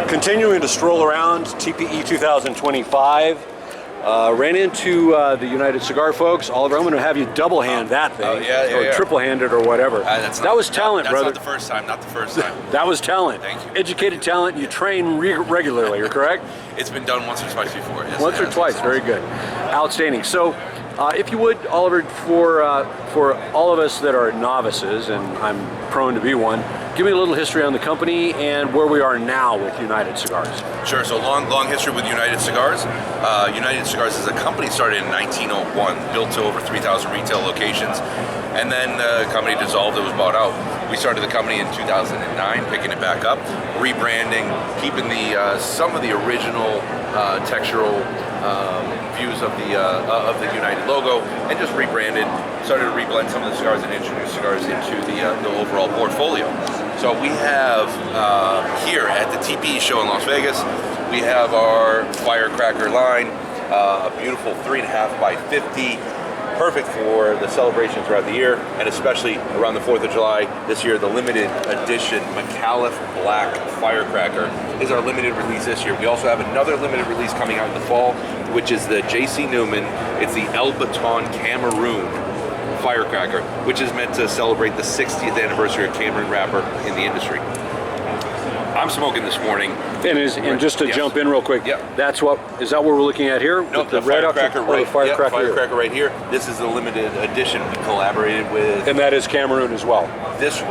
Continuing to stroll around TPE 2025 ran into the United Cigar folks. Oliver, I'm going to have you double hand that thing, or triple handed or whatever. That was talent, brother. That's not the first time. Not the first time. That was talent. Thank you. Educated talent. You train regularly. You're correct. It's been done once or twice before. Yes, once or twice. Very good. Outstanding. So, if you would, Oliver, for all of us that are novices, and I'm prone to be one, give me a little history on the company and where we are now with United Cigars. Sure. So long history with United Cigars. United Cigars is a company started in 1901, built to over 3,000 retail locations, and then the company dissolved. It was bought out. We started the company in 2009, picking it back up, rebranding, keeping the some of the original textural views of the United logo, and just rebranded. Started to reblend some of the cigars and introduce cigars into the overall portfolio. So we have here at the TPE show in Las Vegas, we have our Firecracker line, a beautiful 3.5 by 50. Perfect for the celebrations throughout the year, and especially around the 4th of July this year. The limited edition McAuliffe Black Firecracker is our limited release this year. We also have another limited release coming out in the fall, which is the J.C. Newman. It's the El Baton Cameroon Firecracker, which is meant to celebrate the 60th anniversary of Cameroon wrapper in the industry. I'm smoking this morning. And just to jump in real quick, that's what is that what we're looking at here? No, the Firecracker Firecracker right here. This is the limited edition we collaborated with. And that is Cameroon as well. This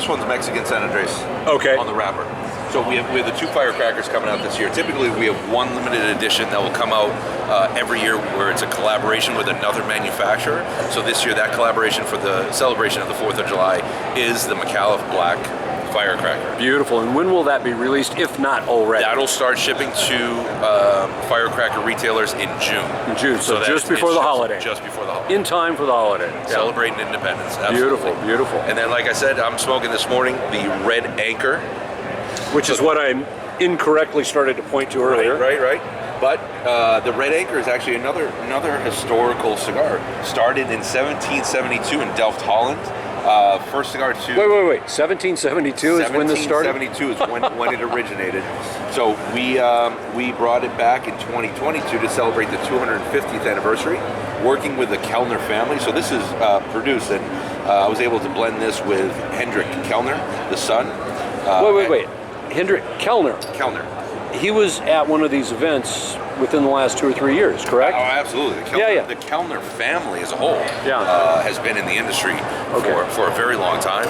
one's Mexican San Andres. Okay. On the wrapper. So we have the two Firecrackers coming out this year. Typically, we have one limited edition that will come out every year, where it's a collaboration with another manufacturer. So this year, that collaboration for the celebration of the 4th of July is the McAuliffe Black Firecracker. Beautiful. And when will that be released, if not already? That'll start shipping to Firecracker retailers in June. In June, so just before the holiday. Just before the holiday. In time for the holiday. Celebrating independence. Absolutely. Beautiful, beautiful. And then, like I said, I'm smoking this morning the Red Anchor. Which is what I incorrectly started to point to earlier. Right. But the Red Anchor is actually another historical cigar. Started in 1772 in Delft, Holland. First cigar to... Wait. 1772 is when this started? 1772 is when it originated. So we brought it back in 2022 to celebrate the 250th anniversary, working with the Kellner family. So this is produced, and I was able to blend this with Hendrik Kellner, the son. Wait. Hendrik Kellner. He was at one of these events within the last 2 or 3 years, correct? Oh, absolutely. The Kellner family as a whole has been in the industry for a very long time.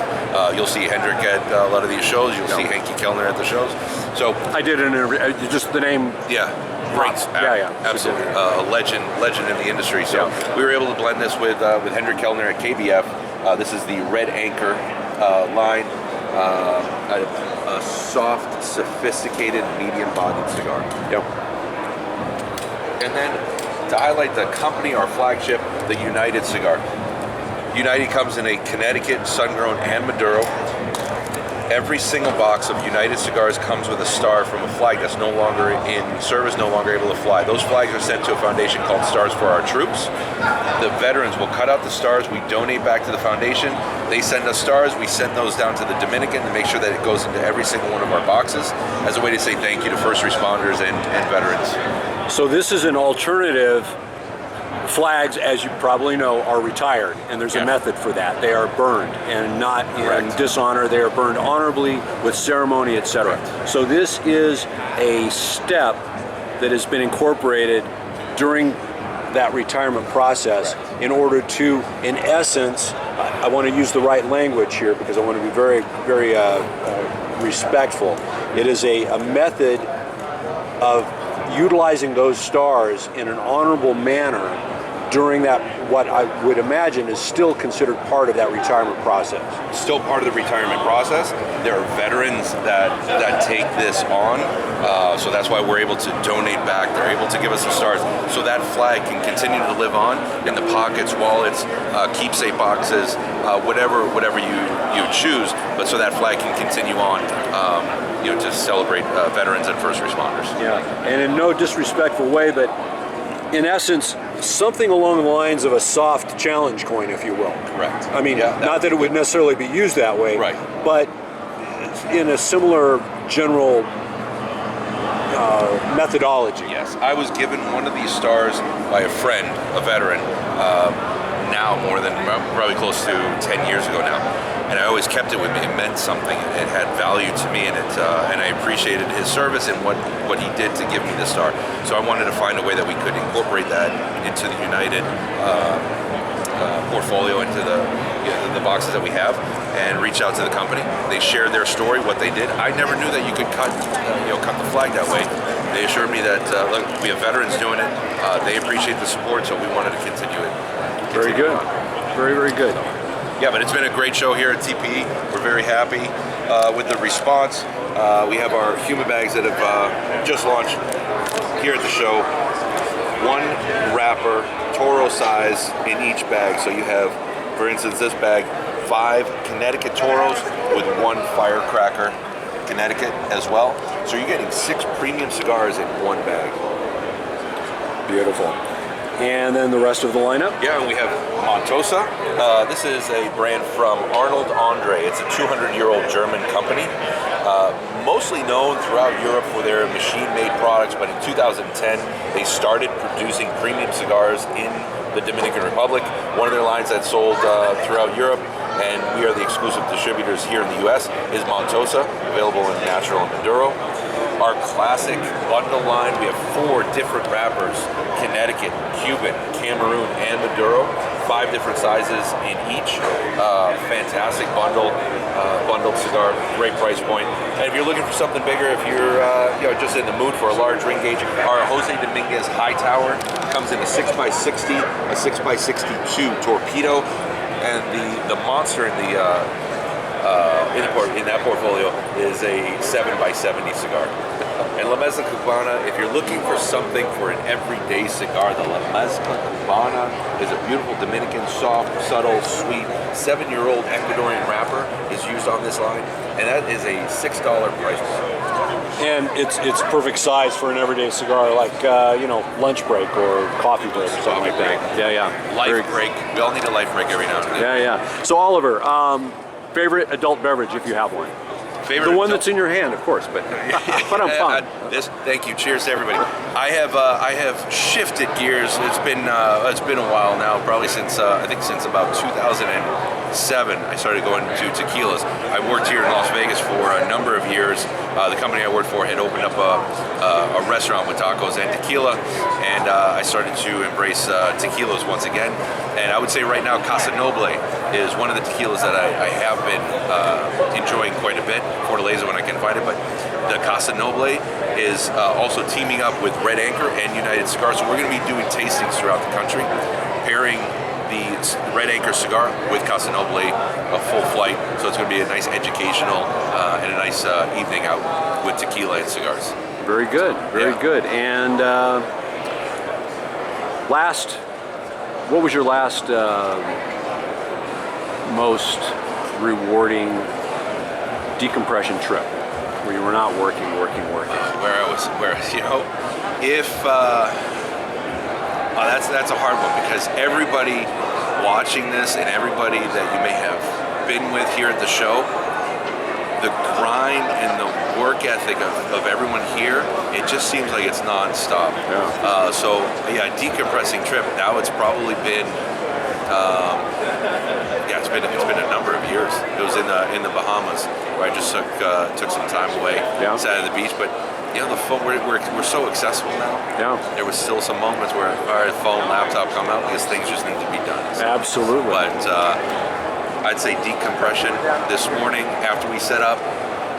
You'll see Hendrik at a lot of these shows. You'll see Henke Kellner at the shows. So I did an interview. Just the name. Great. Absolutely. Legend in the industry. So we were able to blend this with Hendrik Kellner at KBF. This is the Red Anchor line. A soft, sophisticated, medium-bodied cigar. And then, to highlight the company, our flagship, the United Cigar. United comes in a Connecticut, sun-grown, and Maduro. Every single box of United Cigars comes with a star from a flag that's no longer in service, no longer able to fly. Those flags are sent to a foundation called Stars for Our Troops. The veterans will cut out the stars. We donate back to the foundation. They send us stars. We send those down to the Dominican to make sure that it goes into every single one of our boxes as a way to say thank you to first responders and veterans. So this is an alternative. Flags, as you probably know, are retired, and there's a method for that. They are burned, and not in dishonor. They are burned honorably with ceremony, etc. So this is a step that has been incorporated during that retirement process in order to, in essence, I want to use the right language here because I want to be very, very respectful. It is a method of utilizing those stars in an honorable manner during that, what I would imagine is still considered part of that retirement process. Still part of the retirement process. There are veterans that take this on, so that's why we're able to donate back. They're able to give us the stars, so that flag can continue to live on in the pockets, wallets, keepsake boxes, whatever you choose, but so that flag can continue on. To celebrate veterans and first responders. And in no disrespectful way, but in essence, something along the lines of a soft challenge coin, if you will. Correct. I mean, not that it would necessarily be used that way, but in a similar general methodology. Yes, I was given one of these stars by a friend, a veteran, now more than probably close to 10 years ago now. And I always kept it with me. It meant something. It had value to me, and I appreciated his service and what he did to give me the star. So I wanted to find a way that we could incorporate that into the United portfolio, into the boxes that we have, and reach out to the company. They shared their story, what they did. I never knew that you could cut the flag that way. They assured me that look, we have veterans doing it. They appreciate the support, so we wanted to continue it. Very good. Very, very good. Yeah, but it's been a great show here at TPE. We're very happy with the response. We have our human bags that have just launched here at the show. One wrapper, Toro size in each bag. So you have, for instance, this bag, 5 Connecticut Toros with 1 Firecracker Connecticut as well. So you're getting 6 premium cigars in one bag. Beautiful. And then the rest of the lineup? Yeah, we have Montosa. This is a brand from Arnold Andre. It's a 200-year-old German company, mostly known throughout Europe for their machine-made products, but in 2010 they started producing premium cigars in the Dominican Republic. One of their lines that sold throughout Europe, and we are the exclusive distributors here in the US, is Montosa, available in Natural and Maduro. Our classic bundle line, we have 4 different wrappers: Connecticut, Cuban, Cameroon, and Maduro. 5 different sizes in each. Fantastic bundled cigar, great price point. And if you're looking for something bigger, if you're just in the mood for a large ring gauge, our Jose Dominguez High Tower comes in a 6x60, a 6x62 torpedo, and the monster in that portfolio is a 7x70 cigar. And La Mezcla Cubana, if you're looking for something for an everyday cigar, the La Mezcla Cubana is a beautiful Dominican, soft, subtle, sweet, 7-year-old Ecuadorian wrapper is used on this line, and that is a $6 price point. And it's perfect size for an everyday cigar, like lunch break or coffee break or something like that. Yeah. Life break. We all need a life break every now and then. Yeah. So Oliver, favorite adult beverage if you have one? Favorite the one that's in your hand, of course, but Thank you. Cheers to everybody. I have shifted gears. It's been a while now, probably since since about 2007. I started going to tequilas. I worked here in Las Vegas for a number of years. The company I worked for had opened up a restaurant with tacos and tequila, and I started to embrace tequilas once again. And I would say right now, Casa Noble is one of the tequilas that I have been enjoying quite a bit. Fortaleza when I can find it, but the Casa Noble is also teaming up with Red Anchor and United Cigars. So we're going to be doing tastings throughout the country, pairing the Red Anchor cigar with Casa Noble, a full flight. So it's going to be a nice educational and a nice evening out with tequila and cigars. Very good, very good. And what was your last most rewarding decompression trip where you were not working? That's a hard one, because everybody watching this and everybody that you may have been with here at the show, the grind and the work ethic of everyone here, it just seems like it's non-stop. Decompressing trip, now it's probably been it's been a number of years. It was in the Bahamas, where I just took some time away, sat at the beach. But the phone, we're so accessible now. Yeah. There was still some moments where phone, laptop come out because things just need to be done. So. Absolutely. But I'd say decompression this morning after we set up,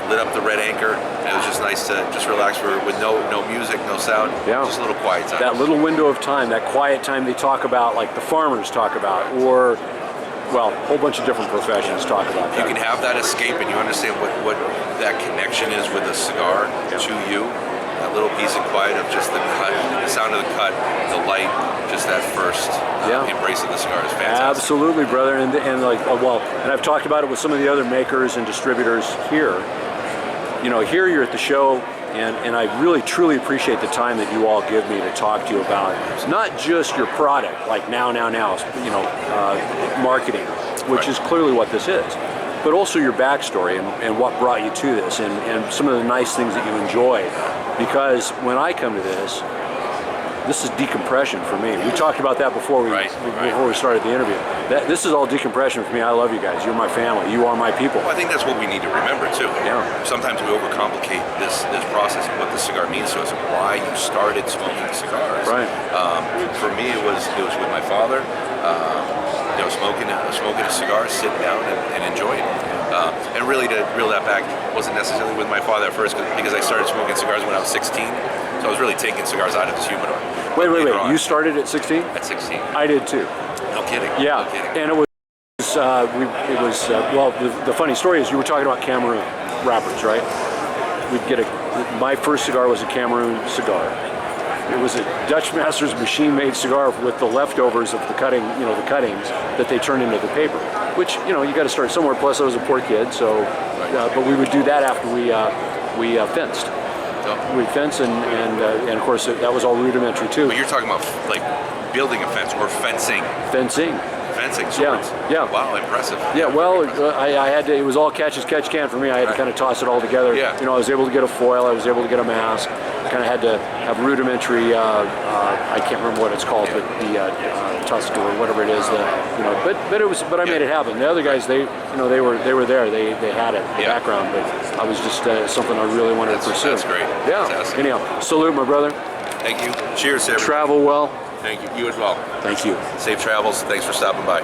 lit up the Red Anchor, and it was just nice to just relax with no music, no sound, just a little quiet time. That little window of time, that quiet time they talk about, like the farmers talk about, or a whole bunch of different professions talk about. You can have that escape, and you understand what that connection is with a cigar to you. That little peace and quiet of just the cut, the sound of the cut, the light, just that first embrace of the cigar is fantastic. Absolutely, brother, and I've talked about it with some of the other makers and distributors here. Here you're at the show, and I really truly appreciate the time that you all give me to talk to you about not just your product, like now, marketing, which is clearly what this is, but also your backstory and what brought you to this, and some of the nice things that you enjoy. Because when I come to this is decompression for me. We talked about that before we started the interview. This is all decompression for me. I love you guys. You're my family. You are my people. Well, I think that's what we need to remember too. Yeah. Sometimes we overcomplicate this process and what the cigar means to us and why you started smoking cigars. Right. For me, it was with my father. Smoking a cigar, sitting down and enjoying it. And really, to reel that back, wasn't necessarily with my father at first because I started smoking cigars when I was 16. So I was really taking cigars out of his humidor. Wait. You started at 16? At 16. I did too. No kidding. Yeah. No kidding. And the funny story is you were talking about Cameroon wrappers, right? My first cigar was a Cameroon cigar. It was a Dutch Master's machine-made cigar with the leftovers of the cuttings that they turned into the paper. Which, you got to start somewhere. Plus, I was a poor kid, so. But we would do that after we fenced. We fenced, and of course that was all rudimentary too. But you're talking about like building a fence or fencing. Fencing. Fencing swords. Yeah. Wow, impressive. Yeah, well, I had to. It was all catch as catch can for me. I had to kind of toss it all together. Yeah. I was able to get a foil. I was able to get a mask. I kind of had to have rudimentary. I can't remember what it's called, but the tusk or whatever it is. But I made it happen. The other guys, they were there. They had it, the background. But I was just something I really wanted to pursue. That's great. Yeah. Fantastic. Anyhow, salute, my brother. Thank you. Cheers, everybody. Travel well. Thank you. You as well. Thank you. Safe travels. Thanks for stopping by.